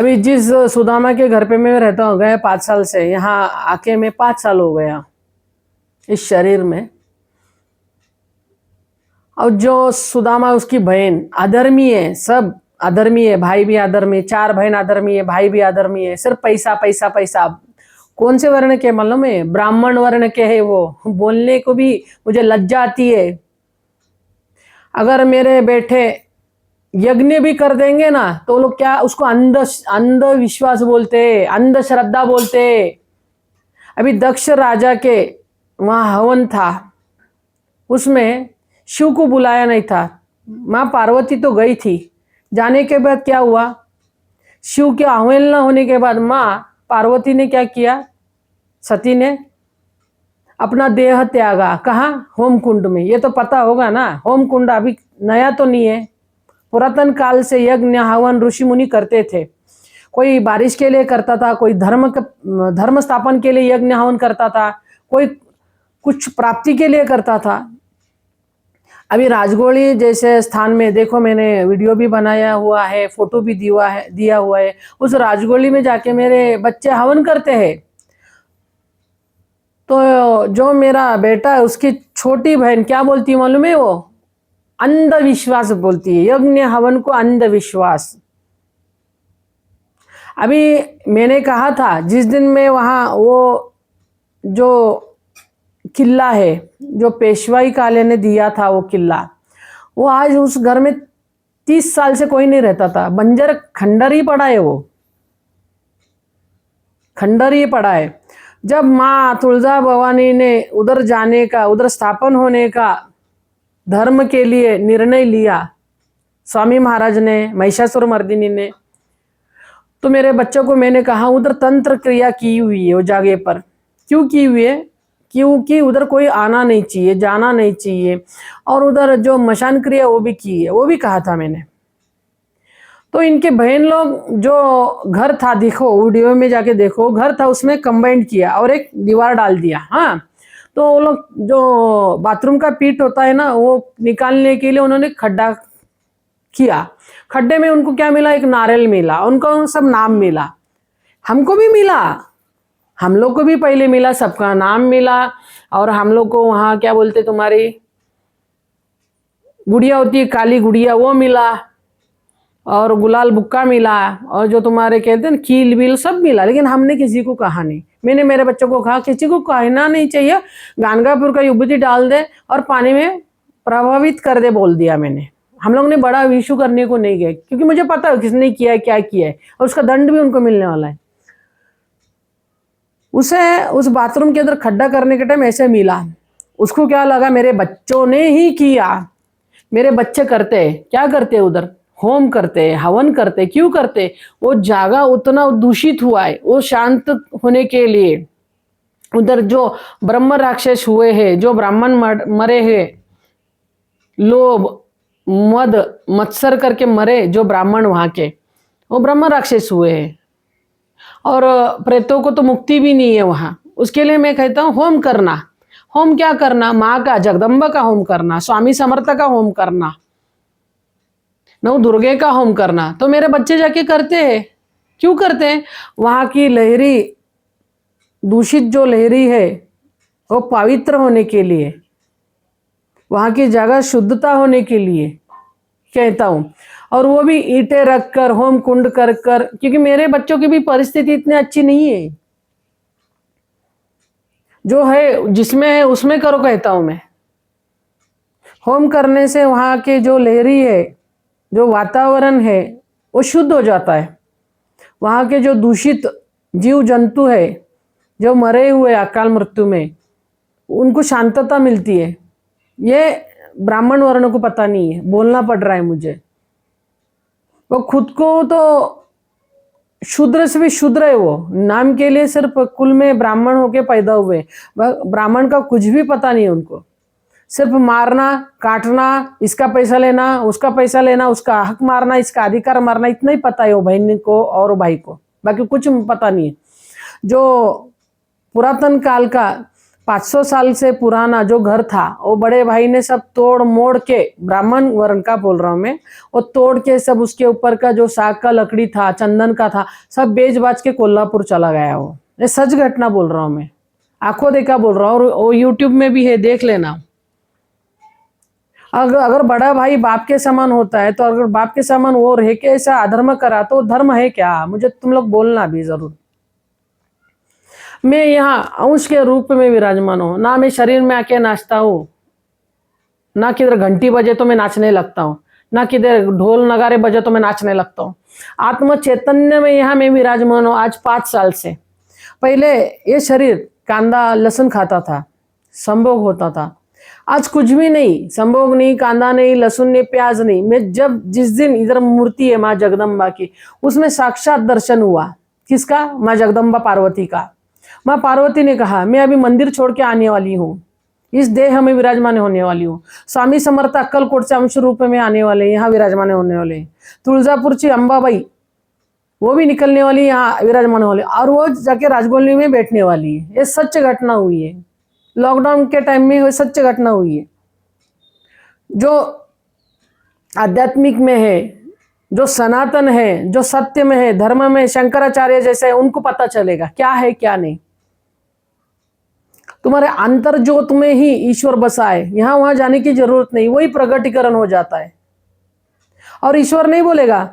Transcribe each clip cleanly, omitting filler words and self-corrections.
अभी जिस सुदामा के घर पे मैं रहता हूँ गए 5 साल से, यहाँ आके मैं 5 साल हो गया इस शरीर में। और जो सुदामा उसकी बहन अधर्मी है, सब अधर्मी है, भाई भी अधर्मी है, 4 बहन अधर्मी है, भाई भी अधर्मी है, सिर्फ पैसा पैसा पैसा। कौन से वर्ण के मालूम है? ब्राह्मण वर्ण के है वो। बोलने को भी मुझे लज्जा आती है। अगर मेरे बेटे यज्ञ भी कर देंगे ना तो लोग क्या उसको अंधविश्वास बोलते, अंधश्रद्धा बोलते। अभी दक्ष राजा के वहां हवन था, उसमें शिव को बुलाया नहीं था। माँ पार्वती तो गई थी। जाने के बाद क्या हुआ? शिव के अवहेलना होने के बाद माँ पार्वती ने क्या किया? सती ने अपना देह त्यागा। कहाँ? होम कुंड में। ये तो पता होगा ना, होम कुंड अभी नया तो नहीं है। पुरातन काल से यज्ञ हवन ऋषि मुनि करते थे। कोई बारिश के लिए करता था, कोई धर्म स्थापन के लिए यज्ञ हवन करता था, कोई कुछ प्राप्ति के लिए करता था। अभी राजगोड़ी जैसे स्थान में देखो, मैंने वीडियो भी बनाया हुआ है, फोटो भी दिया हुआ है। उस राजगोड़ी में जाके मेरे बच्चे हवन करते हैं। तो जो मेरा बेटा है उसकी छोटी बहन क्या बोलती है मालूम है? वो अंधविश्वास बोलती है, यज्ञ हवन को अंधविश्वास। अभी मैंने कहा था जिस दिन मैं वहाँ, वो जो किला है जो पेशवाई काले ने दिया था, वो किला, वो आज उस घर में 30 साल से कोई नहीं रहता था। बंजर खंडर ही पड़ा है, वो खंडर ही पड़ा है। जब माँ तुलजा भवानी ने उधर जाने का, उधर स्थापन होने का धर्म के लिए निर्णय लिया, स्वामी महाराज ने, महिषासुर मर्दिनी ने, तो मेरे बच्चों को मैंने कहा उधर तंत्र क्रिया की हुई है वो जगह पर। क्यों की हुई है? क्योंकि उधर कोई आना नहीं चाहिए, जाना नहीं चाहिए। और उधर जो मशान क्रिया वो भी की है, वो भी कहा था मैंने। तो इनके बहन लोग जो घर था, देखो वीडियो में जाके देखो, घर था उसमें कंबाइंड किया और एक दीवार डाल दिया। हाँ, तो वो लोग जो बाथरूम का पीठ होता है ना, वो निकालने के लिए उन्होंने खड्डा किया। खड्डे में उनको क्या मिला? एक नारियल मिला, उनको सब नाम मिला, हमको भी मिला, हम लोग को भी पहले मिला, सबका नाम मिला। और हम लोग को वहाँ क्या बोलते, तुम्हारी गुड़िया होती है काली गुड़िया, वो मिला, और गुलाल बुक्का मिला, और जो तुम्हारे कहते हैं कील बिल सब मिला। लेकिन हमने किसी को कहा नहीं। मैंने मेरे बच्चों को कहा किसी को कहना नहीं चाहिए, गानगापुर का युवती डाल दे और पानी में प्रभावित कर दे, बोल दिया मैंने। हम लोग ने बड़ा इशू करने को नहीं गए, क्योंकि मुझे पता है किसने किया है, क्या किया है, और उसका दंड भी उनको मिलने वाला है। उसे उस बाथरूम के अंदर खड्डा करने के टाइम ऐसे मिला, उसको क्या लगा मेरे बच्चों ने ही किया। मेरे बच्चे करते क्या करते? उधर होम करते, हवन करते। क्यों करते? वो जगह उतना दूषित हुआ है, वो शांत होने के लिए। उधर जो ब्रह्म राक्षस हुए हैं, जो ब्राह्मण मरे हैं, लोभ मद मत्सर करके मरे जो ब्राह्मण वहां के, वो ब्रह्म राक्षस हुए हैं। और प्रेतों को तो मुक्ति भी नहीं है वहां। उसके लिए मैं कहता हूँ होम करना। होम क्या करना? माँ का, जगदम्बा का होम करना, स्वामी समर्थ का होम करना, नव दुर्गे का होम करना। तो मेरे बच्चे जाके करते हैं। क्यों करते हैं? वहां की लहरी, दूषित जो लहरी है, वो पवित्र होने के लिए, वहां की जगह शुद्धता होने के लिए कहता हूं। और वो भी ईंटें रखकर, होम कुंड कर कर, क्योंकि मेरे बच्चों की भी परिस्थिति इतनी अच्छी नहीं है। जो है जिसमें है उसमें करो, कहता हूं मैं। होम करने से वहां के जो लहरी है, जो वातावरण है, वो शुद्ध हो जाता है। वहां के जो दूषित जीव जंतु है, जो मरे हुए अकाल मृत्यु में, उनको शांतता मिलती है। ये ब्राह्मण वर्ण को पता नहीं है, बोलना पड़ रहा है मुझे। वो खुद को तो शूद्र से भी शूद्र है, वो नाम के लिए सिर्फ कुल में ब्राह्मण होके पैदा हुए। ब्राह्मण का कुछ भी पता नहीं है उनको। सिर्फ मारना, काटना, इसका पैसा लेना, उसका पैसा लेना, उसका हक मारना, इसका अधिकार मारना, इतना ही पता है वो बहन को और भाई को, बाकी कुछ पता नहीं है। जो पुरातन काल का 500 साल से पुराना जो घर था वो बड़े भाई ने सब तोड़ मोड़ के, ब्राह्मण वर्ण का बोल रहा हूं मैं, वो तोड़ के सब उसके ऊपर का जो साग का लकड़ी था, चंदन का था, सब बेच बाच के कोल्हापुर चला गया। वो ये सच घटना बोल रहा हूं मैं, आंखों देखा बोल रहा हूँ, और वो यूट्यूब में भी है, देख लेना। अगर बड़ा भाई बाप के समान होता है तो अगर बाप के समान वो रह के ऐसा अधर्म करा तो धर्म है क्या? मुझे तुम लोग बोलना भी जरूर। मैं यहाँ अंश के रूप में विराजमान हूँ, ना मैं शरीर में आके नाचता हूँ, ना किधर घंटी बजे तो मैं नाचने लगता हूँ, ना किधर ढोल नगारे बजे तो मैं नाचने लगता हूँ। आत्म चैतन्य में यहाँ मैं विराजमान हूँ आज 5 साल से। पहले ये शरीर कांदा लहसुन खाता था, संभोग होता था। आज कुछ भी नहीं, संभोग नहीं, कांदा नहीं, लहसुन नहीं, प्याज नहीं। मैं जब जिस दिन इधर मूर्ति है माँ जगदम्बा की, उसमें साक्षात दर्शन हुआ। किसका? माँ जगदम्बा पार्वती का। माँ पार्वती ने कहा मैं अभी मंदिर छोड़ के आने वाली हूँ, इस देह में विराजमान होने वाली हूँ। स्वामी समर्थ अक्कलकोट से अंश रूप में आने वाले, यहाँ विराजमान होने वाले। तुळजापुर की अंबाबाई वो भी निकलने वाली, यहाँ विराजमान वाले, और वो जाके राजगोलनी में बैठने वाली है। ये सच घटना हुई है, लॉकडाउन के टाइम में वो सच घटना हुई है। जो आध्यात्मिक में है, जो सनातन है, जो सत्य में है, धर्म में शंकराचार्य जैसे, उनको पता चलेगा क्या है क्या नहीं। तुम्हारे अंतर जो तुम्हें ही ईश्वर बसा है, यहां वहां जाने की जरूरत नहीं, वही प्रगटीकरण हो जाता है। और ईश्वर नहीं बोलेगा,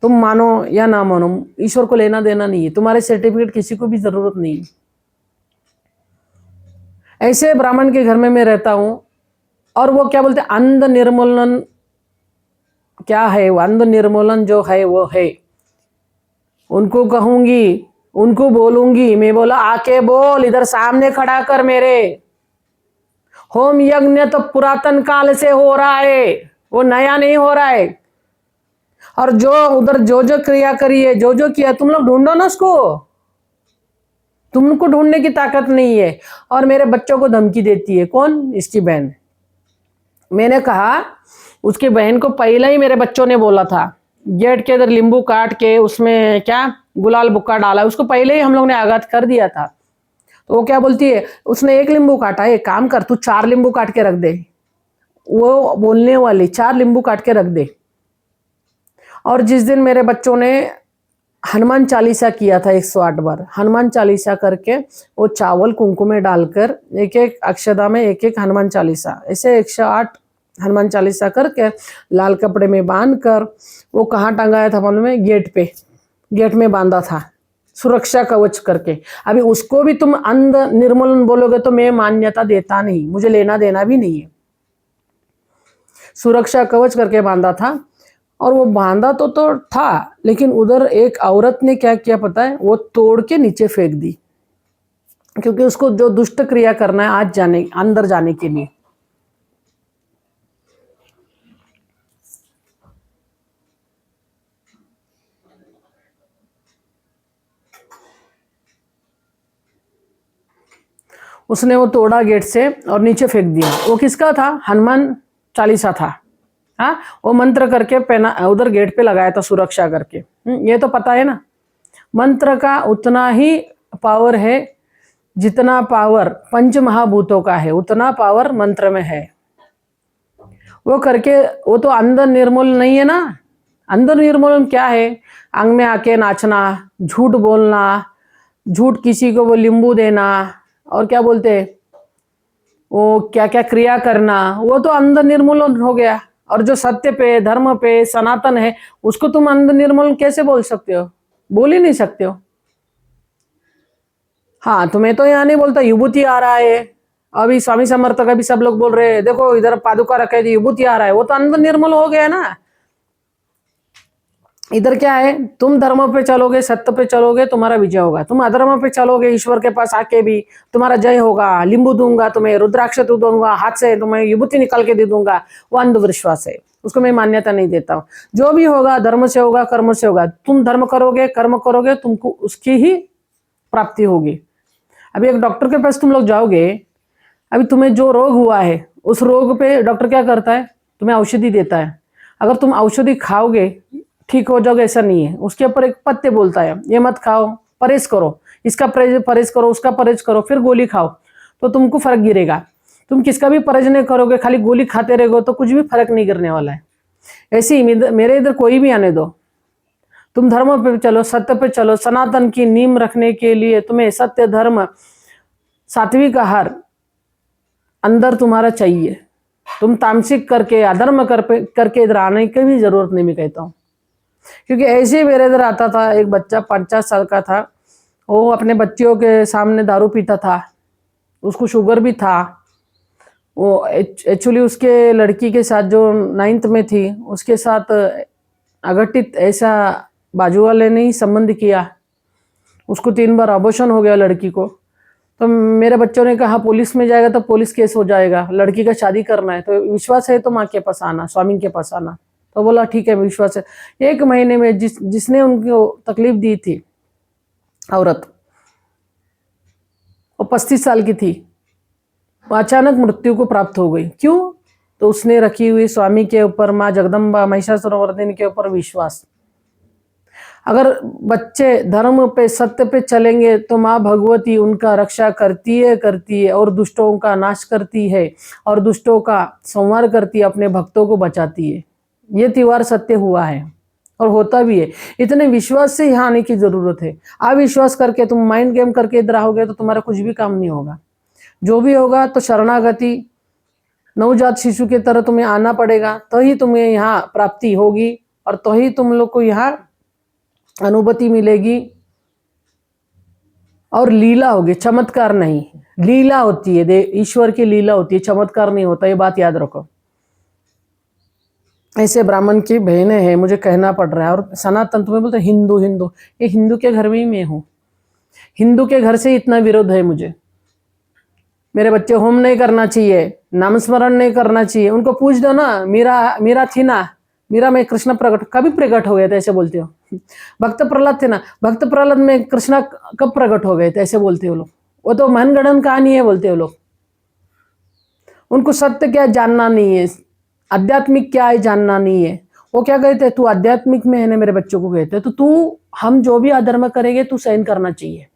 तुम मानो या ना मानो, ईश्वर को लेना देना नहीं है, तुम्हारे सर्टिफिकेट किसी को भी जरूरत नहीं है। ऐसे ब्राह्मण के घर में मैं रहता हूं, और वो क्या बोलते, अंध निर्मूलन क्या है? वो अंध निर्मूलन जो है वो है। उनको कहूंगी, उनको बोलूंगी, मैं बोला आके बोल, इधर सामने खड़ा कर मेरे। होम यज्ञ तो पुरातन काल से हो रहा है, वो नया नहीं हो रहा है। और जो उधर जो जो क्रिया करी है, जो जो किया, तुम लोग ढूंढो ना उसको, तुमको ढूंढने की ताकत नहीं है। और मेरे बच्चों को धमकी देती है, कौन? इसकी बहन। मैंने कहा, उसकी बहन को पहले ही मेरे बच्चों ने बोला था, गेट के इधर नींबू काट के उसमें क्या गुलाल बुक्का डाला, उसको पहले ही हम लोग ने आगात कर दिया था। तो वो क्या बोलती है, उसने 1 नींबू काटा, एक काम कर तू 4 नींबू काट के रख दे। वो बोलने वाली 4 नींबू काट के रख दे। और जिस दिन मेरे बच्चों ने हनुमान चालीसा किया था 108 बार, हनुमान चालीसा करके वो चावल कुमकुम में डालकर एक एक अक्षदा में एक एक हनुमान चालीसा, ऐसे 108 हनुमान चालीसा करके लाल कपड़े में बांध कर, वो कहाँ टंगाया था मालूम है? गेट पे, गेट में बांधा था, सुरक्षा कवच करके। अभी उसको भी तुम अंध निर्मूलन बोलोगे तो मैं मान्यता देता नहीं, मुझे लेना देना भी नहीं है। सुरक्षा कवच करके बांधा था, और वो बांधा तो था, लेकिन उधर एक औरत ने क्या किया पता है? वो तोड़ के नीचे फेंक दी, क्योंकि उसको जो दुष्ट क्रिया करना है आज जाने, अंदर जाने के लिए। उसने वो तोड़ा गेट से और नीचे फेंक दिया। वो किसका था? हनुमान चालीसा था। हाँ, वो मंत्र करके पहना, उधर गेट पे लगाया था सुरक्षा करके। ये तो पता है ना, मंत्र का उतना ही पावर है जितना पावर पंच महाभूतों का है, उतना पावर मंत्र में है। वो करके, वो तो अंदर निर्मूलन नहीं है ना। अंदर निर्मूलन क्या है? अंग में आके नाचना, झूठ बोलना, झूठ किसी को वो नींबू देना, और क्या बोलते, वो क्या क्या क्रिया करना, वो तो अंदर निर्मूलन हो गया। और जो सत्य पे, धर्म पे, सनातन है, उसको तुम अंदर निर्मूलन कैसे बोल सकते हो? बोल ही नहीं सकते हो। हाँ, तुम्हें तो यहाँ नहीं बोलता विभूति आ रहा है। अभी स्वामी समर्थ का भी सब लोग बोल रहे हैं, देखो इधर पादुका रखे थी, विभूति आ रहा है, वो तो अंदर निर्मल हो गया ना। इधर क्या है? तुम धर्म पे चलोगे, सत्य पे चलोगे, तुम्हारा विजय होगा। तुम अधर्म पे चलोगे, ईश्वर के पास आके भी तुम्हारा जय होगा। नींबू दूंगा तुम्हें, रुद्राक्ष दूंगा, हाथ से तुम्हें विभूति निकाल के दे दूंगा, वो अंधविश्वास है, उसको मैं मान्यता नहीं देता हूँ। जो भी होगा धर्म से होगा, कर्म से होगा। तुम धर्म करोगे, कर्म करोगे, तुमको उसकी ही प्राप्ति होगी। अभी एक डॉक्टर के पास तुम लोग जाओगे, अभी तुम्हें जो रोग हुआ है, उस रोग पे डॉक्टर क्या करता है? तुम्हें औषधि देता है। अगर तुम औषधि खाओगे ठीक हो जाओगे, ऐसा नहीं है। उसके ऊपर एक पत्ते बोलता है, ये मत खाओ, परहेज करो, इसका परहेज करो, उसका परहेज करो, फिर गोली खाओ। तो तुमको फर्क गिरेगा। तुम किसका भी परजने करोगे, खाली गोली खाते रहोगे तो कुछ भी फर्क नहीं गिरने वाला है। ऐसे ही मेरे इधर कोई भी आने दो, तुम धर्म पे चलो, सत्य पे चलो। सनातन की नींव रखने के लिए तुम्हें सत्य, धर्म, सात्विक आहार अंदर तुम्हारा चाहिए। तुम तामसिक करके, अधर्म करके इधर आने की भी जरूरत नहीं, मैं कहता हूँ। क्योंकि ऐसे ही मेरे इधर आता था एक बच्चा, 50 साल का था। वो अपने बच्चियों के सामने दारू पीता था, उसको शुगर भी था। वो एक्चुअली उसके लड़की के साथ जो 9th में थी, उसके साथ अघटित ऐसा बाजू वाले ने ही संबंध किया। उसको 3 बार अबॉर्शन हो गया लड़की को। तो मेरे बच्चों ने कहा पुलिस में जाएगा तो पुलिस केस हो जाएगा, लड़की का शादी करना है तो विश्वास है तो माँ के पास आना, स्वामी के पास आना। तो बोला ठीक है विश्वास है। 1 महीने में जिसने उनको तकलीफ दी थी औरत, वो 35 साल की थी, वो अचानक मृत्यु को प्राप्त हो गई। क्यों? तो उसने रखी हुई स्वामी के ऊपर, माँ जगदम्बा महिषासुरमर्दिनी के ऊपर विश्वास। अगर बच्चे धर्म पे, सत्य पे चलेंगे तो माँ भगवती उनका रक्षा करती है और दुष्टों का नाश करती है और दुष्टों का संहार करती है, अपने भक्तों को बचाती है। ये त्योहार सत्य हुआ है और होता भी है। इतने विश्वास से यहाँ आने की जरूरत है। अविश्वास करके तुम माइंड गेम करके इधर आओगे तो तुम्हारा कुछ भी काम नहीं होगा। जो भी होगा तो शरणागति, नवजात शिशु की तरह तुम्हें आना पड़ेगा, तो ही तुम्हें यहाँ प्राप्ति होगी और तो ही तुम लोग को यहाँ अनुभूति मिलेगी और लीला होगी, चमत्कार नहीं। लीला होती है, ईश्वर की लीला होती है, चमत्कार नहीं होता, ये बात याद रखो। ऐसे ब्राह्मण की बहनें हैं, मुझे कहना पड़ रहा है। और सनातन तुम्हें बोलते हिंदू हिंदू, ये हिंदू के घर में ही मैं हूँ। हिंदू के घर से इतना विरोध है मुझे। मेरे बच्चे होम नहीं करना चाहिए, नामस्मरण नहीं करना चाहिए। उनको पूछ दो ना, मीरा थी ना, मीरा में कृष्ण प्रकट कभी प्रकट हो गए थे, ऐसे बोलते हो। भक्त प्रहलाद थे ना, भक्त प्रहलाद में कृष्णा कब प्रकट हो गए थे, ऐसे बोलते हो लोग। वो तो मनगढ़ंत कहानी है बोलते हो लोग। उनको सत्य क्या जानना नहीं है, आध्यात्मिक क्या है जानना नहीं है। वो क्या कहते, तू आध्यात्मिक में है ना, मेरे बच्चों को कहते तो तू, हम जो भी अधर्म करेंगे तू सहन करना चाहिए।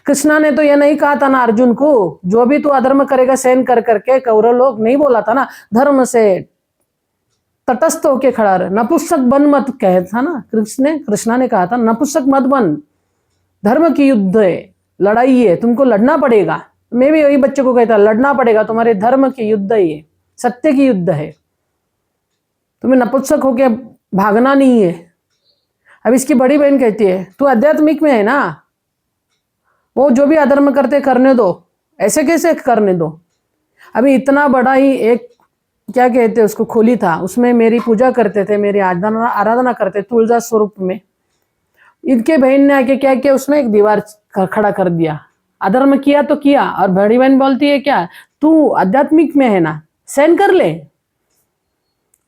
कृष्णा ने तो ये नहीं कहा था ना अर्जुन को, जो भी तू अधर्म करेगा सहन कर करके, कौरव लोग नहीं बोला था ना, धर्म से तटस्थ होके खड़ा रहे, नपुंसक बन मत कहे था ना कृष्णा ने कहा था, नपुंसक मत बन। धर्म की युद्ध है, लड़ाई है, तुमको लड़ना पड़ेगा। मैं भी यही बच्चों को कहता, लड़ना पड़ेगा, तुम्हारे धर्म की युद्ध है, सत्य की युद्ध है। तुम्हें नपुंसक होके भागना नहीं है। अब इसकी बड़ी बहन कहती है तू आध्यात्मिक में है ना, वो जो भी अधर्म करते करने दो, ऐसे कैसे करने दो। अभी इतना बड़ा ही एक क्या कहते उसको खोली था, उसमें मेरी पूजा करते थे, मेरी आराधना करते तुलजा स्वरूप में। इनके बहन ने आके क्या किया, उसमें एक दीवार खड़ा कर दिया। अधर्म किया तो किया, और बड़ी बहन बोलती है क्या, तू आध्यात्मिक में है ना, सहन कर ले।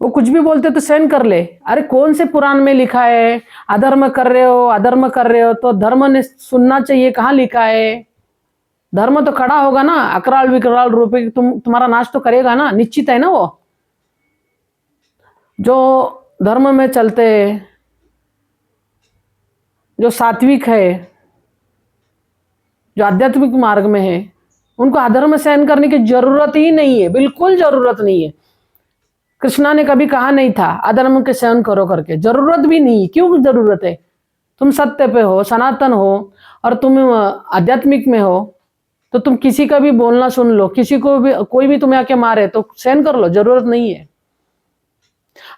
वो कुछ भी बोलते तो सहन कर ले। अरे कौन से पुराण में लिखा है अधर्म कर रहे हो, अधर्म कर रहे हो तो धर्म ने सुनना चाहिए, कहाँ लिखा है। धर्म तो खड़ा होगा ना, अकराल विकराल रूप तुम्हारा नाश तो करेगा ना, निश्चित है ना। वो जो धर्म में चलते, जो सात्विक है, जो आध्यात्मिक मार्ग में है, उनको अधर्म सहन करने की जरूरत ही नहीं है, बिल्कुल जरूरत नहीं है। कृष्णा ने कभी कहा नहीं था अधर्म के सहन करो करके, जरूरत भी नहीं। क्यों जरूरत है? तुम सत्य पे हो, सनातन हो, और तुम आध्यात्मिक में हो, तो तुम किसी का भी बोलना सुन लो, किसी को भी, कोई भी तुम्हें आके मारे तो सहन कर लो, जरूरत नहीं है।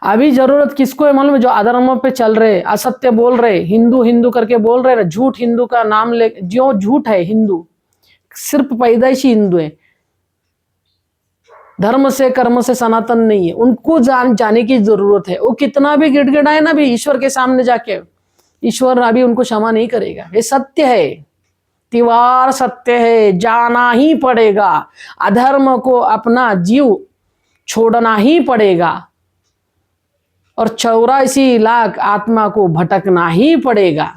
अभी जरूरत किसको है मालूम है? जो अधर्म पे चल रहे, असत्य बोल रहे, हिंदू हिंदू करके बोल रहे ना, झूठ हिंदू का नाम ले, जो झूठ है हिंदू, सिर्फ पैदाइशी हिंदू है, धर्म से कर्म से सनातन नहीं है। उनको जाने की जरूरत है। वो कितना भी गिड़गिड़ाए ना भी ईश्वर के सामने जाके, ईश्वर अभी उनको क्षमा नहीं करेगा। ये सत्य है, तिवार सत्य है, जाना ही पड़ेगा। अधर्म को अपना जीव छोड़ना ही पड़ेगा और 84 लाख आत्मा को भटकना ही पड़ेगा।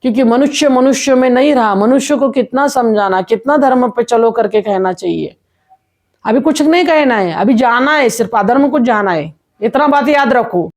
क्योंकि मनुष्य मनुष्य में नहीं रहा। मनुष्य को कितना समझाना, कितना धर्म पे चलो करके कहना चाहिए। अभी कुछ नहीं कहना है, अभी जाना है, सिर्फ अधर्म को जाना है। इतना बात याद रखो।